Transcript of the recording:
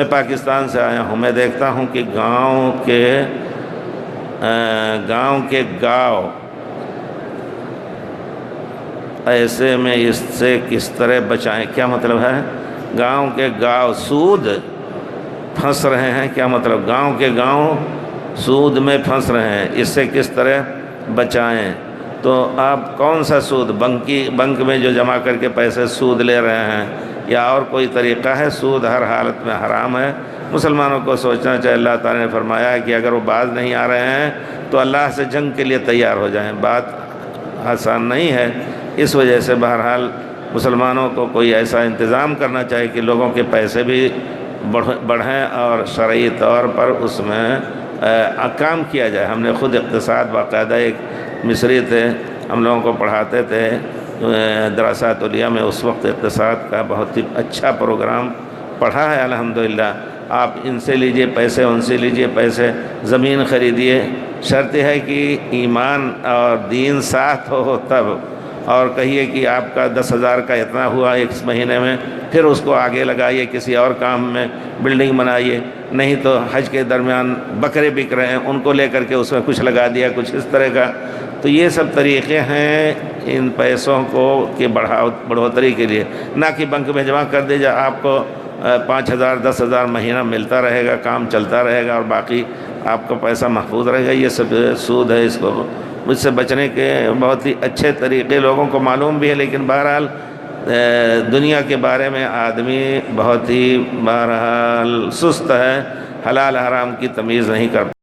میں پاکستان سے آیا ہوں، میں دیکھتا ہوں کہ گاؤں کے گاؤں ایسے میں اس سے کس طرح بچائیں؟ کیا مطلب ہے؟ گاؤں کے گاؤں سود پھنس رہے ہیں، کیا مطلب؟ گاؤں کے گاؤں سود میں پھنس رہے ہیں، اس سے کس طرح بچائیں؟ تو آپ کون سا سود؟ بنک میں جو جمع کر کے پیسے سود لے رہے ہیں، یا اور کوئی طریقہ ہے؟ سود ہر حالت میں حرام ہے۔ مسلمانوں کو سوچنا چاہیے، اللہ تعالیٰ نے فرمایا ہے کہ اگر وہ باز نہیں آ رہے ہیں تو اللہ سے جنگ کے لیے تیار ہو جائیں۔ بات آسان نہیں ہے، اس وجہ سے بہرحال مسلمانوں کو کوئی ایسا انتظام کرنا چاہیے کہ لوگوں کے پیسے بھی بڑھیں اور شرعی طور پر اس میں کام کیا جائے۔ ہم نے خود اقتصاد، باقاعدہ ایک مصری تھے، ہم لوگوں کو پڑھاتے تھے دراسات علیہ میں، اس وقت اقتصاد کا بہت ہی اچھا پروگرام پڑھا ہے الحمدللہ۔ آپ ان سے لیجئے پیسے، ان سے لیجئے پیسے، زمین خریدیے، شرط ہے کہ ایمان اور دین ساتھ ہو تب، اور کہیے کہ آپ کا 10,000 کا اتنا ہوا ایک مہینے میں، پھر اس کو آگے لگائیے کسی اور کام میں، بلڈنگ بنائیے۔ نہیں تو حج کے درمیان بکرے بک رہے ہیں، ان کو لے کر کے اس میں کچھ لگا دیا، کچھ اس طرح کا۔ تو یہ سب طریقے ہیں ان پیسوں کو کہ بڑھوتری کے لیے، نہ کہ بینک میں جمع کر دے جا، آپ کو 5,000 10,000 مہینہ ملتا رہے گا، کام چلتا رہے گا اور باقی آپ کا پیسہ محفوظ رہے گا۔ یہ سب سود ہے، اس کو مجھ سے بچنے کے بہت ہی اچھے طریقے لوگوں کو معلوم بھی ہے، لیکن بہرحال دنیا کے بارے میں آدمی بہت ہی بہرحال سست ہے، حلال حرام کی تمیز نہیں کر